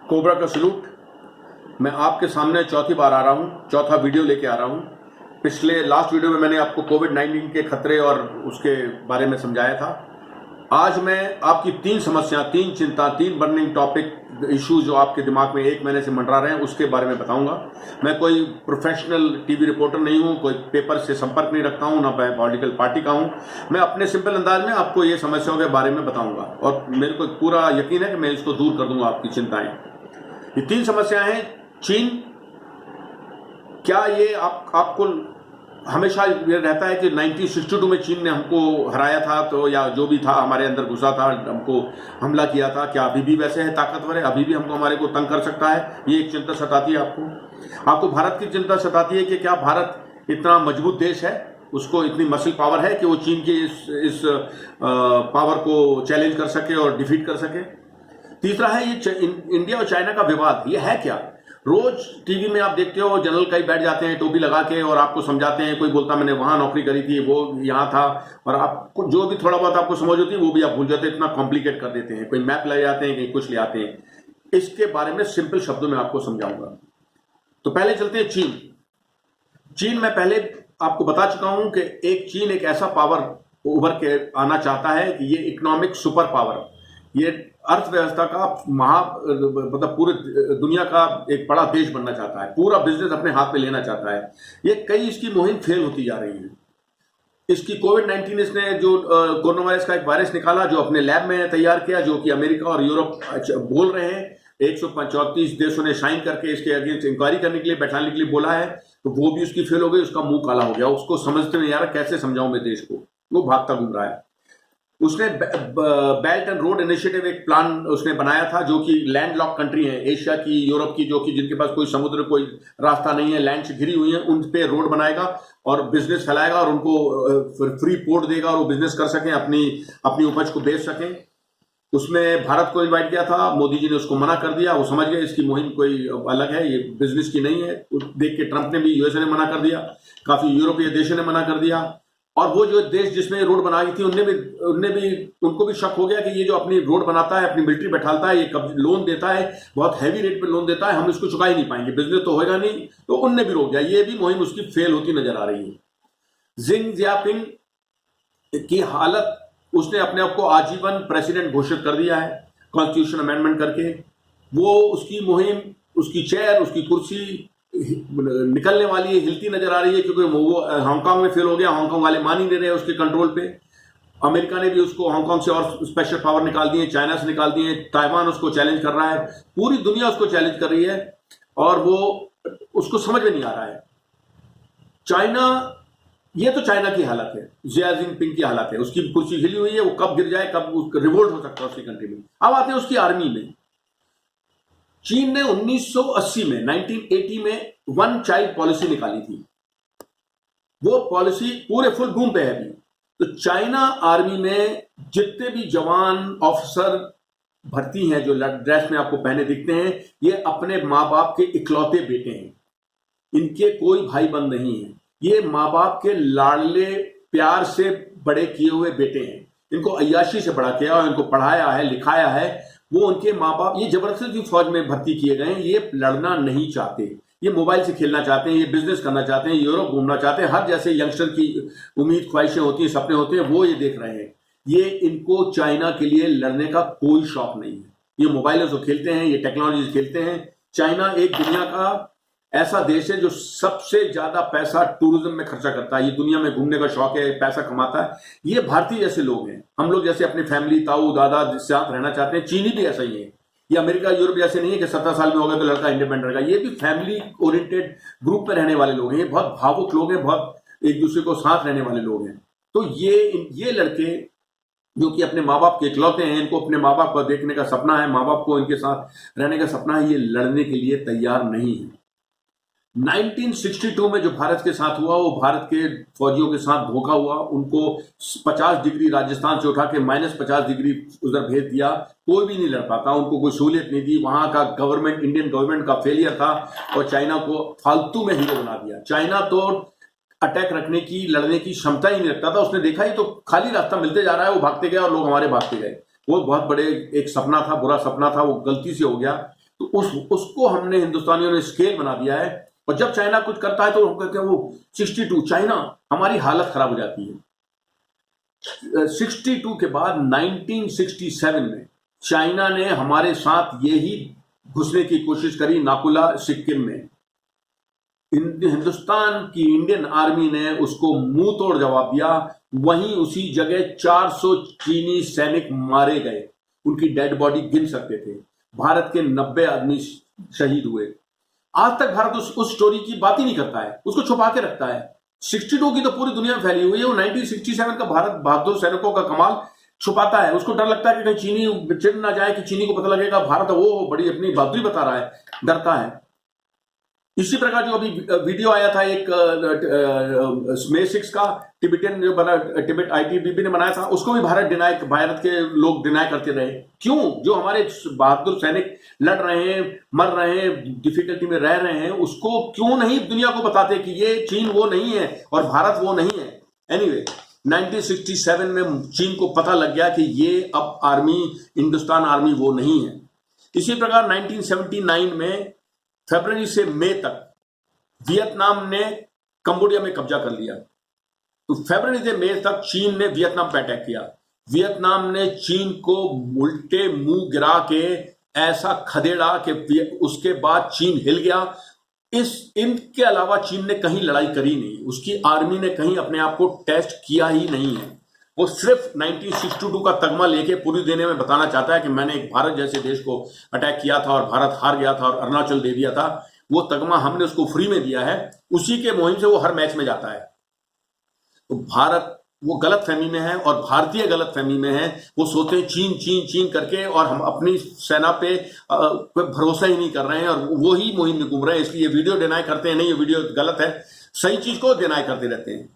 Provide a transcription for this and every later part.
Cobra का salute. मैं आपके सामने चौथी बार आ रहा हूँ, चौथा वीडियो लेके आ रहा हूँ। पिछले लास्ट वीडियो में मैंने आपको कोविड-19 के खतरे और उसके बारे में समझाया था। आज मैं आपकी 3 समस्या, 3 चिंता, 3 बर्निंग टॉपिक इश्यूज जो आपके दिमाग में 1 महीने से मंडरा रहे हैं उसके बारे में बताऊंगा। मैं कोई प्रोफेशनल टीवी रिपोर्टर नहीं हूं, कोई पेपर से संपर्क नहीं रखता हूं, ना मैं पॉलिटिकल पार्टी का हूं। मैं अपने सिंपल अंदाज में आपको ये समस्याओं के बारे में बताऊंगा और मेरे को पूरा यकीन है कि मैं इसको दूर कर दूंगा आपकी चिंताएं। ये 3 समस्याएं हैं। चीन, क्या ये आपको हमेशा ये रहता है कि 1962 में चीन ने हमको हराया था, तो या जो भी था हमारे अंदर घुसा था, हमको हमला किया था, क्या अभी भी वैसे है ताकतवर है, अभी भी हमको हमारे को तंग कर सकता है? ये एक चिंता सताती है आपको भारत की चिंता सताती है कि क्या भारत इतना मजबूत देश है, उसको इतनी मसल पावर है कि वो चीन की इस पावर को चैलेंज कर सके और डिफीट कर सके। तीसरा है ये इंडिया और चाइना का विवाद। ये है क्या? रोज टीवी में आप देखते हो जनरल कई बैठ जाते हैं टोपी लगा के और आपको समझाते हैं, कोई बोलता मैंने वहां नौकरी करी थी, वो यहाँ था, और आपको जो भी थोड़ा बहुत आपको समझ होती है वो भी आप भूल जाते हैं, इतना कॉम्प्लिकेट कर देते हैं। कोई मैप ले जाते हैं, कहीं कुछ ले आते हैं। इसके बारे में सिंपल शब्दों में आपको समझाऊंगा। तो पहले चलते हैं चीन मैं पहले आपको बता चुका हूं कि चीन एक ऐसा पावर उभर के आना चाहता है कि ये इकोनॉमिक सुपर पावर, ये अर्थव्यवस्था का मतलब पूरे दुनिया का एक बड़ा देश बनना चाहता है, पूरा बिजनेस अपने हाथ में लेना चाहता है। ये कई इसकी मुहिम फेल होती जा रही है। इसकी कोविड-19 इसने जो कोरोना वायरस का एक वायरस निकाला, जो अपने लैब में तैयार किया, जो कि अमेरिका और यूरोप बोल रहे हैं, 134 देशों ने साइन करके इसके अगेंस्ट इंक्वायरी करने के लिए, बैठाने के लिए बोला है, तो वो भी उसकी फेल हो गई। उसका मुंह काला हो गया, उसको समझते नहीं आ रहा कैसे समझाऊं मैं देश को, वो भागता घूम रहा है। उसने बेल्ट एंड रोड इनिशिएटिव एक प्लान उसने बनाया था, जो कि लैंडलॉक कंट्री है, एशिया की, यूरोप की, जो कि जिनके पास कोई समुद्र, कोई रास्ता नहीं है, लैंड से घिरी हुई है, उन पे रोड बनाएगा और बिजनेस फैलाएगा और उनको फ्री पोर्ट देगा और वो बिजनेस कर सकें, अपनी उपज को बेच सकें। उसने भारत को इन्वाइट किया था, मोदी जी ने उसको मना कर दिया। वो समझ गए इसकी मुहिम कोई अलग है, ये बिजनेस की नहीं है। देख के ट्रंप ने भी, यूएसए ने मना कर दिया, काफी यूरोपीय देशों ने मना कर दिया, और वो जो देश जिसमें रोड बनाई थी उनको भी शक हो गया कि ये जो अपनी रोड बनाता है, अपनी मिलिट्री बैठालता है, ये लोन देता है, बहुत हैवी रेट पे लोन देता है, हम इसको चुका ही नहीं पाएंगे, बिजनेस तो होगा नहीं, तो उनने भी रोक दिया। ये भी मुहिम उसकी फेल होती नजर आ रही है। जिंग जियापिंग की हालत, उसने अपने आप को आजीवन प्रेसिडेंट घोषित कर दिया है कॉन्स्टिट्यूशन अमेंडमेंट करके। वो उसकी मुहिम, उसकी चेयर, उसकी कुर्सी निकलने वाली है, हिलती नजर आ रही है, क्योंकि वो हांगकांग में फेल हो गया। हांगकांग वाले मान ही नहीं रहे उसके कंट्रोल पे। अमेरिका ने भी उसको हांगकांग से और स्पेशल पावर निकाल दिए, चाइना से निकाल दिए, ताइवान उसको चैलेंज कर रहा है, पूरी दुनिया उसको चैलेंज कर रही है और वो उसको समझ में नहीं आ रहा है। चाइना, ये तो चाइना की हालत है, जिया जिनपिंग की हालत है, उसकी कुर्सी हिली हुई है, वो कब गिर जाए, कब रिवोल्ट हो सकता है उसकी कंट्री में। अब आते हैं उसकी आर्मी में। चीन ने 1980 में वन चाइल्ड पॉलिसी निकाली थी। वो पॉलिसी पूरे फुल बूम पे है अभी। तो चाइना आर्मी में जितने भी जवान ऑफिसर भर्ती हैं, जो ड्रेस में आपको पहने दिखते हैं, ये अपने माँ बाप के इकलौते बेटे हैं, इनके कोई भाई बंद नहीं है। ये माँ बाप के लाडले प्यार से बड़े किए हुए बेटे हैं। इनको अय्याशी से बड़ा किया और इनको पढ़ाया है, लिखाया है। वो उनके माँ बाप, ये जबरदस्ती फौज में भर्ती किए गए हैं। ये लड़ना नहीं चाहते, ये मोबाइल से खेलना चाहते हैं, ये बिजनेस करना चाहते हैं, यूरोप घूमना चाहते हैं। हर जैसे यंगस्टर की उम्मीद, ख्वाहिशें होती हैं, सपने होते हैं, वो ये देख रहे हैं। ये इनको चाइना के लिए लड़ने का कोई शौक नहीं है। ये मोबाइलों से खेलते हैं, ये टेक्नोलॉजी से खेलते हैं। चाइना एक दुनिया का ऐसा देश है जो सबसे ज्यादा पैसा टूरिज्म में खर्चा करता है। ये दुनिया में घूमने का शौक है, पैसा कमाता है। ये भारतीय जैसे लोग हैं, हम लोग जैसे अपनी फैमिली, ताऊ दादा जिससे आप रहना चाहते हैं। चीनी भी ऐसा ही है। ये अमेरिका, यूरोप जैसे नहीं है कि 17 साल में हो गया तो लड़का इंडिपेंडेंट रहेगा। ये भी फैमिली ओरिएंटेड ग्रुप में रहने वाले लोग हैं। ये बहुत भावुक लोग हैं, बहुत एक दूसरे को साथ रहने वाले लोग हैं। तो ये लड़के जो कि अपने माँ बाप के इकलौते हैं, इनको अपने माँ बाप को देखने का सपना है, माँ बाप को इनके साथ रहने का सपना है, ये लड़ने के लिए तैयार नहीं है। 1962 में जो भारत के साथ हुआ, वो भारत के फौजियों के साथ धोखा हुआ। उनको 50 डिग्री राजस्थान से उठा के -50 डिग्री उधर भेज दिया। कोई भी नहीं लड़ पाता, उनको कोई सहूलियत नहीं दी। वहां का गवर्नमेंट, इंडियन गवर्नमेंट का फेलियर था और चाइना को फालतू में हीरो बना दिया। चाइना तो अटैक रखने की, लड़ने की क्षमता ही नहीं रखता था। उसने देखा ही तो खाली रास्ता मिलते जा रहा है, वो भागते गए और लोग हमारे भागते गए। वो बहुत बड़े एक सपना था, बुरा सपना था, वो गलती से हो गया। तो उसको हमने हिंदुस्तानियों ने स्केल बना दिया है। और जब चाइना कुछ करता है तो हम कहते हैं वो 62, चाइना, हमारी हालत खराब हो जाती है। 62 के बाद 1967 में चाइना ने हमारे साथ यही घुसने की कोशिश करी, नाकुला सिक्किम में। हिंदुस्तान की इंडियन आर्मी ने उसको मुंह तोड़ जवाब दिया। वहीं उसी जगह 400 चीनी सैनिक मारे गए, उनकी डेड बॉडी गिन सकते थे। भारत के 90 आदमी शहीद हुए। आज तक भारत उस स्टोरी की बात ही नहीं करता है, उसको छुपा के रखता है। 62 की तो पूरी दुनिया में फैली हुई है, वो 1967 का भारत बहादुर सैनिकों का कमाल छुपाता है। उसको डर लगता है कि कहीं चीनी चिढ़ ना जाए, कि चीनी को पता लगेगा भारत वो बड़ी अपनी बहादुरी बता रहा है, डरता है। इसी प्रकार जो अभी वीडियो आया था एक SpaceX का, टिबेटियन जो बना, टिबेट ITBP ने बनाया था, उसको भी भारत के लोग डिनाई करते रहे। क्यों? जो हमारे बहादुर सैनिक लड़ रहे हैं, मर रहे हैं, डिफिकल्टी में रह रहे हैं, उसको क्यों नहीं दुनिया को बताते कि ये चीन वो नहीं है और भारत वो नहीं है। एनीवे 1967 में चीन को पता लग गया कि ये अब आर्मी, हिंदुस्तान आर्मी वो नहीं है। इसी प्रकार 1979 में फरवरी से मई तक वियतनाम ने कंबोडिया में कब्जा कर लिया। तो फरवरी से मई तक चीन ने वियतनाम पर अटैक किया। वियतनाम ने चीन को उल्टे मुंह गिरा के ऐसा खदेड़ा कि उसके बाद चीन हिल गया। इनके अलावा चीन ने कहीं लड़ाई करी नहीं, उसकी आर्मी ने कहीं अपने आप को टेस्ट किया ही नहीं है। वो सिर्फ 1962 का तगमा लेके पूरी दुनिया में बताना चाहता है कि मैंने एक भारत जैसे देश को अटैक किया था और भारत हार गया था और अरुणाचल दे दिया था। वो तगमा हमने उसको फ्री में दिया है, उसी के मुहिम से वो हर मैच में जाता है। तो भारत वो गलत फहमी में है और भारतीय गलत फहमी में है। वो सोचते हैं चीन चीन चीन करके, और हम अपनी सेना पे कोई भरोसा ही नहीं कर रहे हैं और वो ही मुहिम में घूम रहे हैं। इसलिए वीडियो डिनाई करते हैं, नहीं ये वीडियो गलत है, सही चीज को डिनाई करते रहते हैं।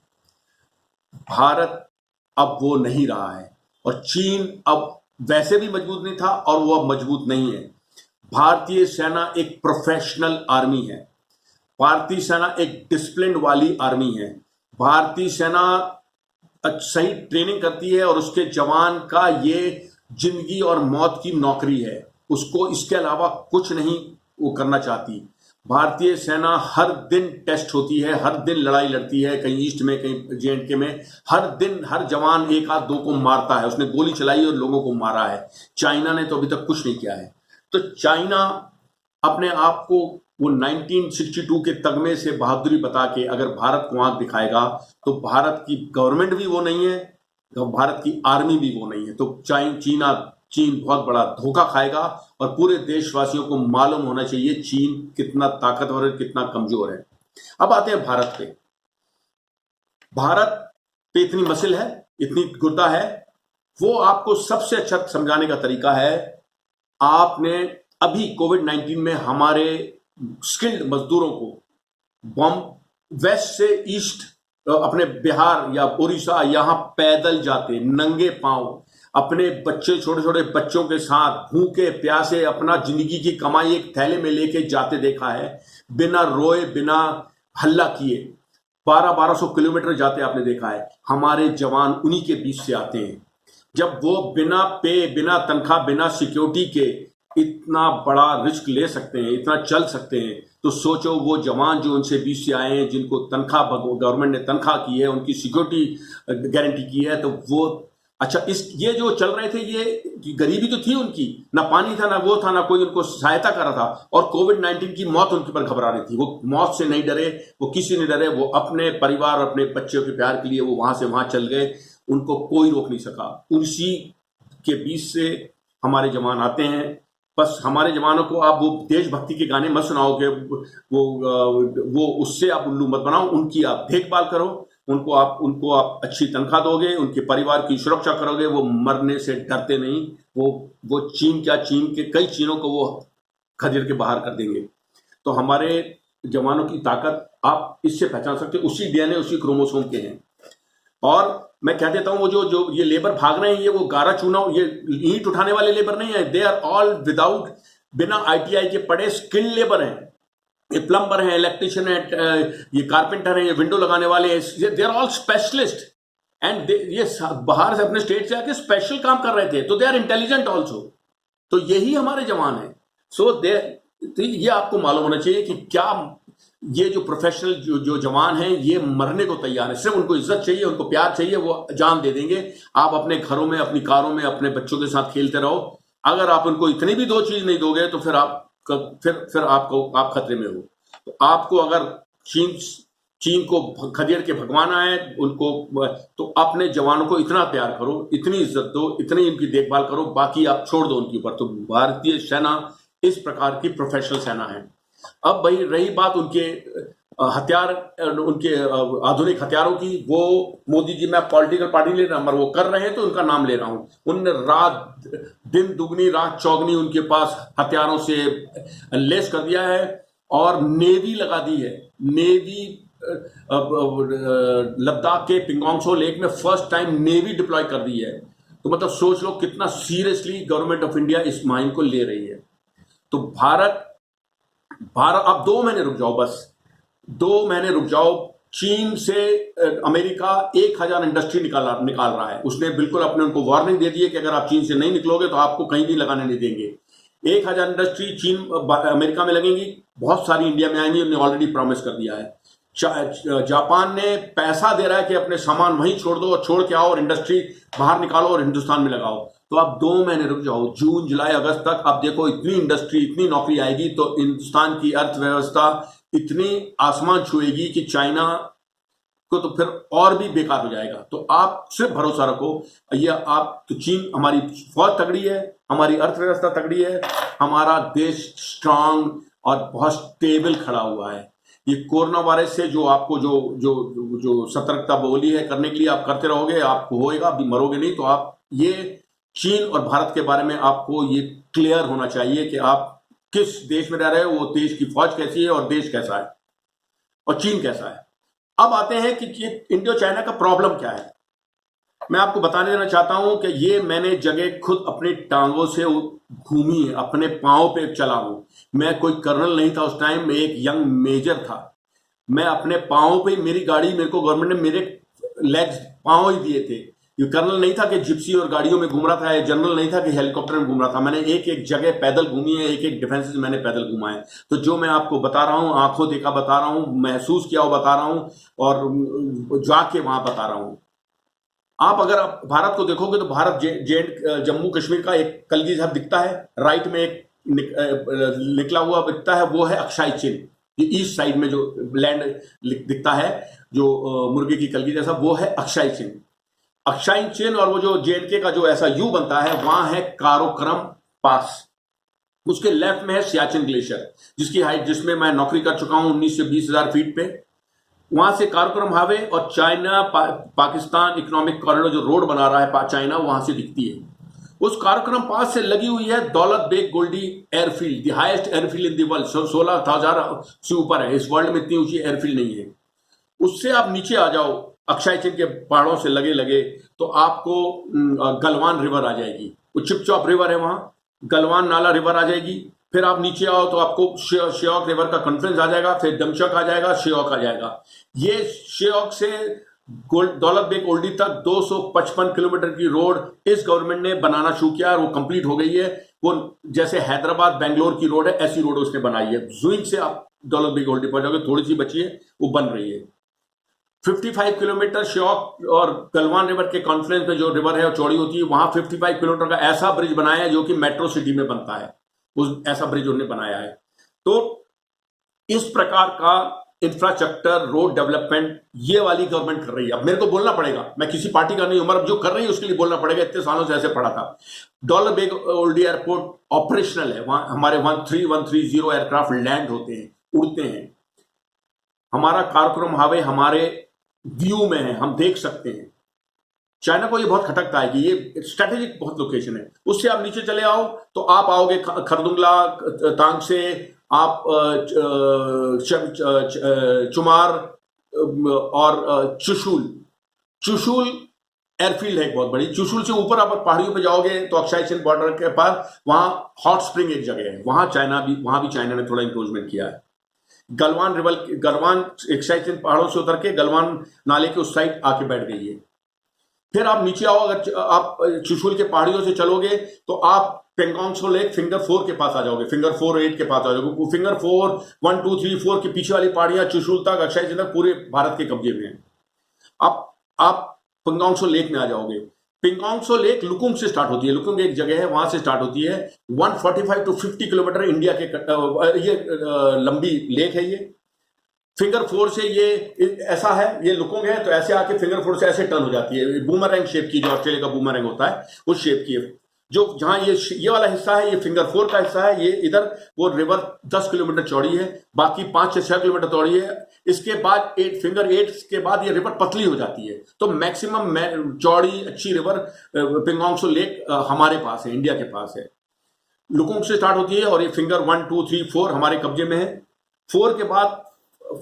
भारत अब वो नहीं रहा है और चीन अब वैसे भी मजबूत नहीं था और वो अब मजबूत नहीं है। भारतीय सेना एक प्रोफेशनल आर्मी है, भारतीय सेना एक डिसिप्लिन वाली आर्मी है। भारतीय सेना सही ट्रेनिंग करती है और उसके जवान का ये जिंदगी और मौत की नौकरी है, उसको इसके अलावा कुछ नहीं वो करना चाहती। भारतीय सेना हर दिन टेस्ट होती है, हर दिन लड़ाई लड़ती है, कहीं ईस्ट में, कहीं JNK में। हर दिन हर जवान एक आध दो को मारता है, उसने गोली चलाई और लोगों को मारा है। चाइना ने तो अभी तक कुछ नहीं किया है। तो चाइना अपने आप को वो 1962 के तगमे से बहादुरी बता के अगर भारत को आंख दिखाएगा तो भारत की गवर्नमेंट भी वो नहीं है, भारत की आर्मी भी वो नहीं है। तो चीन बहुत बड़ा धोखा खाएगा और पूरे देशवासियों को मालूम होना चाहिए चीन कितना ताकतवर है, कितना कमजोर है। अब आते हैं भारत पे। भारत पे इतनी मसल है, इतनी गुर्दा है, वो आपको सबसे अच्छा समझाने का तरीका है, आपने अभी कोविड-19 में हमारे स्किल्ड मजदूरों को बॉम्ब वेस्ट से ईस्ट, अपने बिहार या उड़ीसा, यहां पैदल जाते नंगे पांव अपने बच्चे, छोटे छोटे बच्चों के साथ भूखे प्यासे अपना जिंदगी की कमाई एक थैले में लेके जाते देखा है, बिना रोए बिना हल्ला किए 1200 किलोमीटर जाते आपने देखा है। हमारे जवान उन्हीं के बीच से आते हैं। जब वो बिना पे, बिना तनख्वाह, बिना सिक्योरिटी के इतना बड़ा रिस्क ले सकते हैं, इतना चल सकते हैं, तो सोचो वो जवान जो उनसे बीच से आए हैं, जिनको तनख्वाह गवर्नमेंट ने तनख्वाह की है, उनकी सिक्योरिटी गारंटी की है, तो वो अच्छा ये जो चल रहे थे, ये गरीबी तो थी उनकी, ना पानी था, ना वो था, ना कोई उनको सहायता कर रहा था, और कोविड-19 की मौत उनके पर घबरा रही थी। वो मौत से नहीं डरे, वो किसी नहीं डरे, वो अपने परिवार, अपने बच्चों के प्यार के लिए वो वहां से वहां चल गए, उनको कोई रोक नहीं सका। उसी के बीच से हमारे जवान आते हैं। बस हमारे जवानों को आप वो देशभक्ति के गाने मत सुनाओगे, वो उससे आप उल्लू मत बनाओ, उनकी आप देखभाल करो, उनको आप अच्छी तनख्वाह दोगे, उनके परिवार की सुरक्षा करोगे, वो मरने से डरते नहीं। वो चीन के कई चीनों को वो खदेड़ के बाहर कर देंगे। तो हमारे जवानों की ताकत आप इससे पहचान सकते हो, उसी DNA, उसी क्रोमोसोम के हैं। और मैं कह देता हूं, वो जो ये लेबर भाग रहे हैं, ये वो गारा चूना, ये ईंट उठाने वाले लेबर नहीं है, दे आर ऑल विदाउट, बिना ITI के पढ़े स्किल्ड लेबर हैं। ये प्लम्बर हैं, इलेक्ट्रिशियन है, ये कारपेंटर हैं, ये विंडो लगाने वाले हैं, they are all specialist. And ये बाहर से अपने स्टेट से आके स्पेशल काम कर रहे थे, तो दे आर इंटेलिजेंट ऑल्सो। तो यही हमारे जवान हैं। सो दे, तो ये आपको मालूम होना चाहिए कि क्या ये जो प्रोफेशनल जो जवान हैं ये मरने को तैयार है, सिर्फ उनको इज्जत चाहिए, उनको प्यार चाहिए, वो जान दे देंगे। आप अपने घरों में, अपनी कारों में, अपने बच्चों के साथ खेलते रहो। अगर आप उनको इतनी भी दो चीज नहीं दोगे तो फिर आप खतरे में हो। तो आपको अगर चीन को खदेड़ के भगवाना है उनको, तो अपने जवानों को इतना प्यार करो, इतनी इज्जत दो, इतनी इनकी देखभाल करो, बाकी आप छोड़ दो उनके ऊपर। तो भारतीय सेना इस प्रकार की प्रोफेशनल सेना है। अब भाई रही बात उनके हथियार, उनके आधुनिक हथियारों की, वो मोदी जी, मैं पॉलिटिकल पार्टी ले रहा हूं, वो कर रहे हैं तो उनका नाम ले रहा हूं। उनने रात दिन दुगनी रात चौगनी उनके पास हथियारों से लेस कर दिया है और नेवी लगा दी है। नेवी लद्दाख के पिंगोंगसो लेक में फर्स्ट टाइम नेवी डिप्लॉय कर दी है। तो मतलब सोच लो कितना सीरियसली गवर्नमेंट ऑफ इंडिया इस मुहिम को ले रही है। तो भारत अब 2 महीने रुक जाओ, बस 2 महीने रुक जाओ। चीन से अमेरिका 1000 इंडस्ट्री निकाल रहा है। उसने बिल्कुल अपने उनको वार्निंग दे दी है कि अगर आप चीन से नहीं निकलोगे तो आपको कहीं भी लगाने नहीं देंगे। 1000 इंडस्ट्री चीन अमेरिका में लगेंगी, बहुत सारी इंडिया में आएंगी, उन्होंने ऑलरेडी प्रॉमिस कर दिया है। जापान ने पैसा दे रहा है कि अपने सामान वहीं छोड़ दो और छोड़ के आओ और इंडस्ट्री बाहर निकालो और हिंदुस्तान में लगाओ। तो आप 2 महीने रुक जाओ, जून जुलाई अगस्त तक आप देखो, इतनी इंडस्ट्री, इतनी नौकरी आएगी तो हिंदुस्तान की अर्थव्यवस्था इतनी आसमान छुएगी कि चाइना को तो फिर और भी बेकार हो जाएगा। तो आप सिर्फ भरोसा रखो, ये आप तो चीन, हमारी फौज तगड़ी है, हमारी अर्थव्यवस्था तगड़ी है, हमारा देश स्ट्रांग और बहुत स्टेबल खड़ा हुआ है। ये कोरोना वायरस से जो आपको जो जो जो सतर्कता बोली है करने के लिए, आप करते रहोगे, आपको होएगा, अभी मरोगे नहीं। तो आप ये चीन और भारत के बारे में आपको ये क्लियर होना चाहिए कि आप किस देश में रह रहे हो, वो देश की फौज कैसी है और देश कैसा है और चीन कैसा है। अब आते हैं कि इंडो चाइना का प्रॉब्लम क्या है। मैं आपको बताने देना चाहता हूं कि ये मैंने जगह खुद अपनी टांगों से घूमी है, अपने पांव पे चला हूं। मैं कोई कर्नल नहीं था उस टाइम, मैं एक यंग मेजर था। मैं अपने पांव पे, मेरी गाड़ी मेरे को गवर्नमेंट ने मेरे लेग्स पांव ही दिए थे। ये कर्नल नहीं था कि जिप्सी और गाड़ियों में घूम रहा था, या जनरल नहीं था कि हेलीकॉप्टर में घूम रहा था। मैंने एक एक जगह पैदल घूमी है, एक एक डिफेंसेस मैंने पैदल घूमा है। तो जो मैं आपको बता रहा हूं, आंखों देखा बता रहा हूं, महसूस किया हुआ बता रहा हूं और जाके वहां बता रहा हूं। आप अगर आप भारत को देखोगे तो भारत जम्मू कश्मीर का एक कलगी साहब दिखता है, राइट में एक निकला हुआ दिखता है, वो है अक्षय चिन्ह। ये ईस्ट साइड में जो लैंड दिखता है, जो मुर्गे की कलगी जैसा, वो है अक्षय चिन्ह। अक्षय चिन्ह और वो जो जेएनके का जो ऐसा यू बनता है, वहां है काराकोरम पास। उसके लेफ्ट में है सियाचिन ग्लेशियर, जिसकी हाइट, जिसमें मैं नौकरी कर चुका हूं 19 से 20,000 फीट पे। वहां से काराकोरम हाईवे और चाइना पाकिस्तान इकोनॉमिक कॉरिडोर जो रोड बना रहा है चाइना, वहां से दिखती है। उस काराकोरम पास से लगी हुई है Daulat Beg Oldi airfield, the highest airfield in the world, 16,000 से ऊपर है। इस वर्ल्ड में इतनी ऊंची एयरफील्ड नहीं है। उससे आप नीचे आ जाओ, अक्षय चिन्ह के पहाड़ों से लगे लगे, तो आपको गलवान रिवर आ जाएगी। वो चिपचॉप रिवर है, वहां गलवान नाला रिवर आ जाएगी। फिर आप नीचे आओ तो आपको श्योक रिवर का कॉन्फ्रेंस आ जाएगा, फिर दमचक आ जाएगा, श्योक आ जाएगा। ये श्योक से दौलत बेग ओल्डी तक 255 किलोमीटर की रोड इस गवर्नमेंट ने बनाना शुरू किया, और वो कंप्लीट हो गई है। वो जैसे हैदराबाद बेंगलोर की रोड है, ऐसी रोड उसने बनाई है। जुइंग से आप दौलत बेग ओल्डी पहुंच जाओगे, थोड़ी सी बची है, वो बन रही है। 55 किलोमीटर श्योक और गलवान रिवर के कॉन्फ्रेंस में जो रिवर है वो चौड़ी होती है, वहां 55 किलोमीटर का ऐसा ब्रिज बनाया है जो कि मेट्रो सिटी में बनता है। उस ऐसा ब्रिज उन्होंने बनाया है। तो इस प्रकार का इंफ्रास्ट्रक्चर, रोड डेवलपमेंट ये वाली गवर्नमेंट कर रही है। अब मेरे को बोलना पड़ेगा, मैं किसी पार्टी का नहीं हूं, मगर जो कर रही है उसके लिए बोलना पड़ेगा। इतने सालों से ऐसे पड़ा था। दौलत बेग ओल्डी एयरपोर्ट ऑपरेशनल है, वहां हमारे 130 एयरक्राफ्ट लैंड होते हैं, उड़ते हैं। हमारा काराकोरम हाईवे हमारे व्यू में है, हम देख सकते हैं। चाइना को ये बहुत खटकता है कि ये स्ट्रेटेजिक बहुत लोकेशन है। उससे आप नीचे चले आओ तो आप आओगे खरदुंगला, तांग से आप चुमार और चुशुल एयरफील्ड है एक बहुत बड़ी। चुशुल से ऊपर आप पहाड़ियों पे जाओगे तो अक्षय चिन्ह बॉर्डर के पास वहां हॉट स्प्रिंग एक जगह है, वहां भी चाइना ने थोड़ा इंक्रोचमेंट किया है। गलवान अक्षय चिन्ह पहाड़ों से उतर के गलवान नाले के उस साइड आके बैठ गई है। फिर आप नीचे आओ, अगर आप चुशुल के पहाड़ियों से चलोगे तो आप पेंगोंग सो लेक फिंगर 4 के पास आ जाओगे, फिंगर 4 और 8 के पास आ जाओगे। फिंगर 4, 1, 2, 3, 4 के पीछे वाली पहाड़ियां चुशुल तक, अक्षय चिन तक पूरे भारत के कब्जे में है। आप पेंगोंग सो लेक में आ जाओगे। पेंगोंग सो लेक लुकुंग से स्टार्ट होती है, लुकुंग एक जगह है, वहां से स्टार्ट होती है। 145 टू 50 किलोमीटर इंडिया के ये लंबी लेक है। ये फिंगर 4 से ये ऐसा है, ये लुकुंग है तो ऐसे आके फिंगर 4 से ऐसे टर्न हो जाती है, बूमरैंग शेप की, जो ऑस्ट्रेलिया का बूमरैंग होता है उस शेप की है। जो जहां ये वाला हिस्सा है, ये फिंगर 4 का हिस्सा है। ये इधर वो रिवर 10 किलोमीटर चौड़ी है, बाकी 5 से 6 किलोमीटर चौड़ी है। इसके बाद फिंगर 8 के बाद ये रिवर पतली हो जाती है। तो मैक्सिमम चौड़ी अच्छी रिवर पेंगोंग सो लेक हमारे पास है, इंडिया के पास है। लुकुंग से स्टार्ट होती है और ये फिंगर 1, 2, 3, 4 हमारे कब्जे में है। 4 के बाद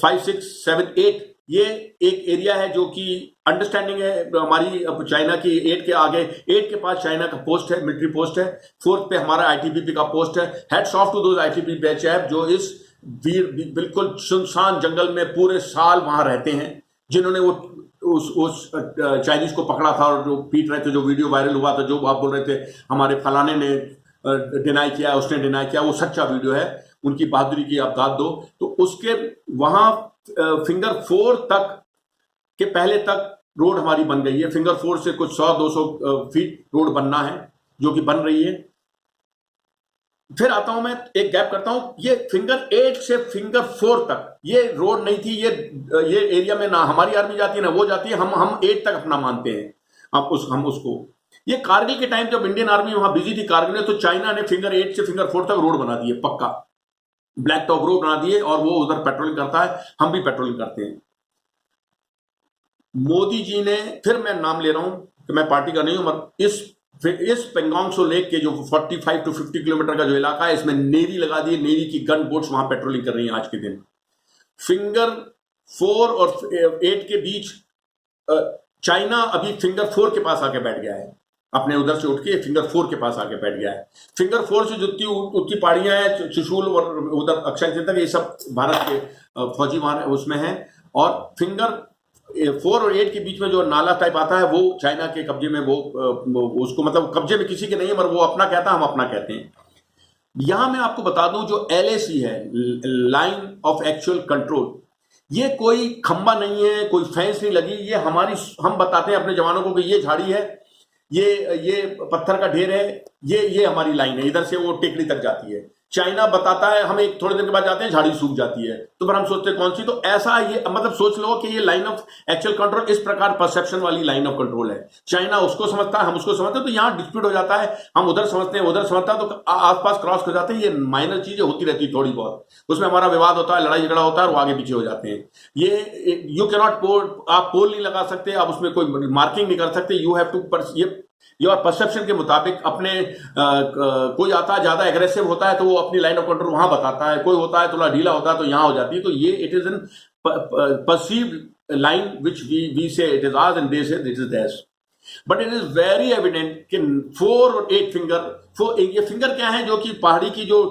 5, 6, 7, 8 ये एक एरिया है जो कि अंडरस्टैंडिंग है हमारी चाइना की। 8 के आगे, 8 के पास चाइना का पोस्ट है, मिलिट्री पोस्ट है। 4 पे हमारा आईटीबीपी का पोस्ट है। Heads off to those ITBP batch है जो इस बिल्कुल सुनसान जंगल में पूरे साल वहां रहते हैं, जिन्होंने वो उस चाइनीज को पकड़ा था और जो पीट रहे थे, जो वीडियो वायरल हुआ था, जो आप बोल रहे थे हमारे फलाने ने डिनाई किया, उसने डिनाई किया, वो सच्चा वीडियो है। उनकी बहादुरी की आप दाद दो। तो उसके वहां फिंगर 4 तक के पहले तक रोड हमारी बन गई है। फिंगर 4 से कुछ 100-200 फीट रोड बनना है, जो कि बन रही है। फिर आता हूं मैं, एक गैप करता हूं। ये फिंगर 8 से फिंगर 4 तक ये रोड नहीं थी। ये एरिया में ना हमारी आर्मी जाती है ना वो जाती है। हम 8 तक अपना मानते हैं। हम उसको, ये कारगिल के टाइम जब इंडियन आर्मी वहां बिजी थी कारगिल में, तो चाइना ने फिंगर 8 से फिंगर 4 तक रोड बना दिए, पक्का ब्लैक टॉप रोड बना दिए, और वो उधर पेट्रोलिंग करता है, हम भी पेट्रोलिंग करते हैं। मोदी जी ने, फिर मैं नाम ले रहा हूं कि मैं पार्टी का नहीं हूं, मगर इस पेंगोंग सो लेक के जो 45 टू 50 किलोमीटर का जो इलाका है, इसमें नेवी लगा दी है। नेवी की गन बोट्स वहां पेट्रोलिंग कर रही हैं आज के दिन। फिंगर 4 और 8 के बीच चाइना अभी फिंगर 4 के पास आके बैठ गया है, अपने उधर से उठ के फिंगर 4 के पास आके बैठ गया है। फिंगर 4 से जितनी उतनी पहाड़ियां हैं, चुशुल और उधर अक्षय चिन तक, ये सब भारत के फौजी वहां उसमें हैं। और फिंगर 4 और 8 के बीच में जो नाला टाइप आता है, वो चाइना के कब्जे में, वो उसको मतलब कब्जे में किसी के नहीं है, मगर वो अपना कहता है, हम अपना कहते हैं। यहां मैं आपको बता दूं, जो LAC है, लाइन ऑफ एक्चुअल कंट्रोल, ये कोई खंबा नहीं है, कोई फेंस नहीं लगी। ये हम बताते हैं अपने जवानों को कि ये झाड़ी है, ये पत्थर का ढेर है, ये हमारी लाइन है, इधर से वो टेकड़ी तक जाती है। चाइना बताता है, हम एक थोड़े दिन के बाद जाते हैं, झाड़ी सूख जाती है, तो फिर हम सोचते हैं कौन सी। तो ऐसा ये मतलब सोच लो कि ये लाइन ऑफ एक्चुअल कंट्रोल इस प्रकार परसेप्शन वाली लाइन ऑफ कंट्रोल है। चाइना उसको समझता है, हम उसको समझते हैं, तो यहाँ डिस्प्यूट हो जाता है। हम उधर समझते हैं, उधर समझता है, तो आसपास क्रॉस हो जाते हैं। ये माइनर चीजें होती रहती है थोड़ी बहुत, उसमें हमारा विवाद होता है, लड़ाई झगड़ा होता है, और वो आगे पीछे हो जाते हैं। ये यू कैनॉट पोल, आप पोल नहीं लगा सकते, आप उसमें कोई मार्किंग नहीं कर सकते। You have to your perception के मुताबिक अपने कोई आता है ज्यादा एग्रेसिव होता है तो वो अपनी लाइन ऑफ कंट्रोल वहां बताता है, कोई होता है थोड़ा ढीला होता है तो यहां हो जाती है। तो ये it is an perceived line which we say it is ours and they say it is theirs, but it is very evident कि 4 और 8 फिंगर, ये फिंगर क्या है, जो कि पहाड़ी की जो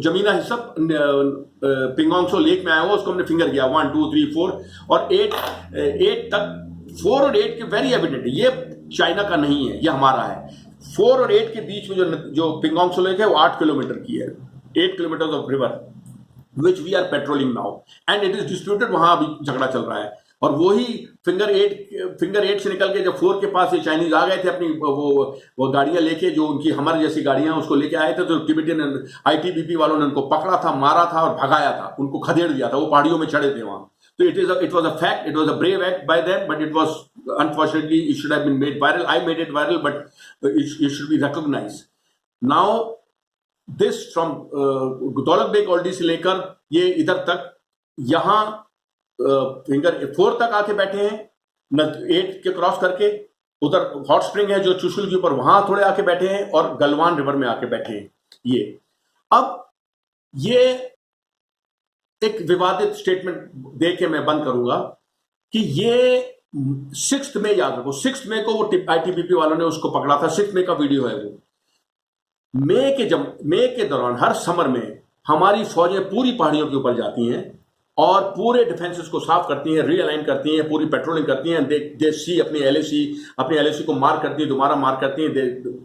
जमीना हिस्सा पेंगोंग सो लेक में आया हुआ, उसको हमने फिंगर किया 1, 2, 3, 4 और 8 तक। 4 और 8 के वेरी एविडेंट, ये चाइना का नहीं है, ये हमारा है। 4 और 8 के बीच में जो पेंगोंग सो लेक है, वो 8 किलोमीटर की है, 8 kilometre of river which we are patrolling now, and it is disputed. वहां अभी झगड़ा चल रहा है। और वही फिंगर 8 से निकल के जब 4 के पास ये चाइनीज आ गए थे अपनी वो गाड़ियां लेके, जो उनकी हमर जैसी गाड़ियां उसको लेके आए थे, तो टिबेटियन ITBP वालों ने उनको पकड़ा था, मारा था और भगाया था, उनको खदेड़ दिया था। वो पहाड़ियों में चढ़े थे वहां। So it was a fact, it was a brave act by them, but it was, unfortunately, it should have been made viral. I made it viral, but it should be recognized. Now, this from Daulat Beg Oldi से लेकर ये इधर तक, यहाँ finger 4 तक आके बैठे हैं, 8 के क्रॉस करके। उधर हॉट स्प्रिंग है जो चुशुल के ऊपर, वहां थोड़े आके बैठे हैं, और गलवान रिवर में आके बैठे हैं। ये एक विवादित स्टेटमेंट दे के मैं बंद करूंगा कि ये 6 मई, याद रखो, 6 मई को वो ITBP वालों ने उसको पकड़ा था। 6 मई का वीडियो है वो। मई के दौरान हर समर में हमारी फौजें पूरी पहाड़ियों के ऊपर जाती हैं, और पूरे डिफेंसेस को साफ करती हैं, रीअलाइन करती हैं, पूरी पेट्रोलिंग करती हैं, दे सी अपनी एलएसी को मार करती हैं, दोबारा मार करती हैं,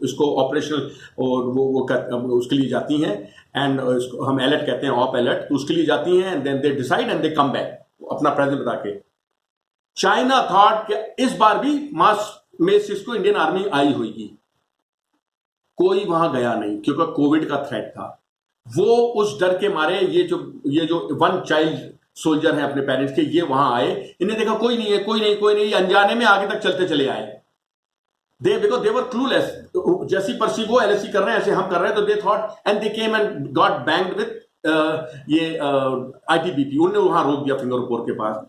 इसको ऑपरेशनल और उसके लिए जाती हैं, एंड हम अलर्ट कहते हैं, ऑप अलर्ट, तो उसके लिए जाती हैं, and then they decide and they come back अपना प्रेजेंट बता के। चाइना थॉट कि इस बार भी मास में सिस्को इंडियन आर्मी आई होगी, कोई वहां गया नहीं क्योंकि कोविड का थ्रेट था। वो उस डर के मारे ये जो वन चाइल्ड सोल्जर हैं अपने पेरेंट्स के, ये वहां आए, इन्हें देखा कोई नहीं है, कोई नहीं, अनजाने में आगे तक चलते चले आए। बिकॉज दे वर क्लूलेस, जैसी परसी वो एलएसी कर रहे हैं ऐसे हम कर रहे हैं, तो they thought and they came and got banked with ये आईटीबीपी, उन्होंने वहां रोक दिया फिंगरपुर के पास।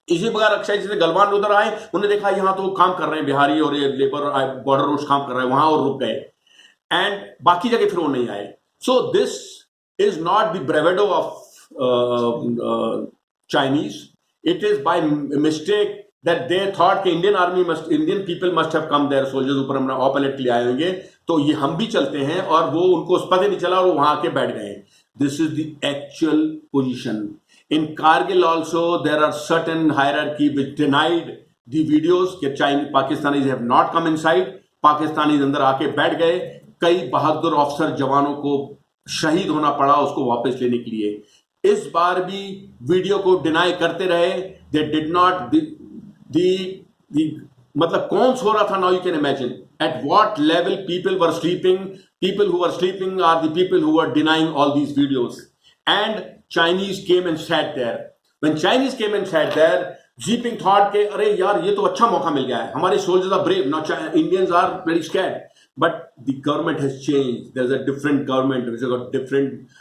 इसी प्रकार अक्षय जैसे गलवान उधर आए, उन्होंने देखा यहां तो काम कर रहे हैं बिहारी और ये लेबर बॉर्डर रोड्स काम कर रहे हैं, वहां और रुक गए, एंड बाकी जगह फिर वो नहीं आए। So this is not the bravado of Chinese. It is by mistake that they thought कि Indian people must have come there, soldiers ऊपर हम ऑप अलर्ट के लिए आए होंगे, तो ये हम भी चलते हैं, और वो उनको पता नहीं चला और वो वहां आके बैठ गए। This is the actual position. In Kargil also there are certain hierarchy which denied the videos कि Pakistanis have not come inside, Pakistani अंदर आके बैठ गए, कई बहादुर ऑफिसर जवानों को शहीद होना पड़ा उसको वापस लेने के लिए। इस बार भी वीडियो को डिनाई करते रहे, दे डिड नॉट मतलब कौन सो रहा था, now you can imagine at what level people were sleeping. People who were sleeping are the people who were denying all these videos, and Chinese came and sat there. When Chinese came and sat there, Jinping thought के अरे यार ये तो अच्छा मौका मिल गया है, हमारे soldiers are brave, now Indians are very scared, but the government has changed. There's a different government which has got different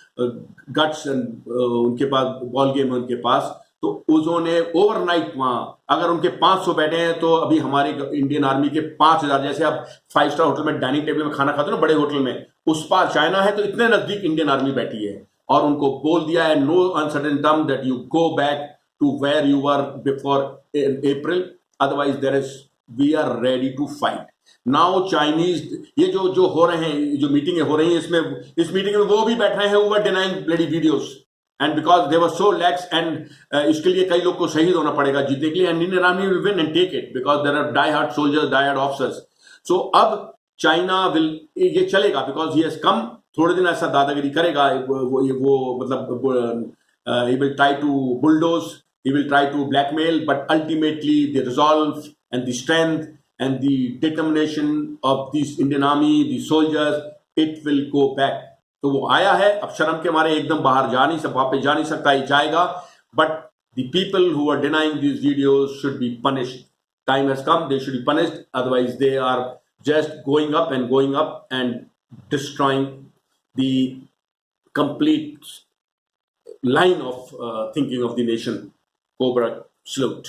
guts and उनके पास बॉल गेम है उनके पास। तो उन्होंने ओवरनाइट वहां, अगर उनके 500 बैठे हैं तो अभी हमारे इंडियन आर्मी के 5000, जैसे आप 5 स्टार होटल में डाइनिंग टेबल में खाना खाते हो ना बड़े होटल में, उस पार चाइना है तो इतने नजदीक इंडियन आर्मी बैठी है, और उनको बोल दिया है no uncertain term that you go back to where you were before April, otherwise there is we are ready to fight. Now Chinese ये जो हो रहे हैं, जो मीटिंगें हो रही हैं, इस मीटिंग में वो भी बैठ रहे हैं who were denying bloody videos, and because they were so lakhs, and इसके लिए कई लोग को शहीद होना पड़ेगा जीतने के लिए, and Indian army will win and take it because there are die hard soldiers, die hard officers. So अब चाइना विल, ये चलेगा बिकॉज ही हैज कम, थोड़े दिन ऐसा दादागिरी करेगा, वो मतलब he will try to bulldoze, he will try to blackmail, but ultimately the resolve and the strength and the determination of this Indian army, the soldiers, it will go back. तो वो आया है, अब शर्म के मारे एकदम बाहर जा नहीं सकता, वापस जा नहीं सकता, ही जाएगा, but the people who are denying these videos should be punished. Time has come, they should be punished, otherwise they are just going up and destroying the complete line of thinking of the nation. Cobra salute.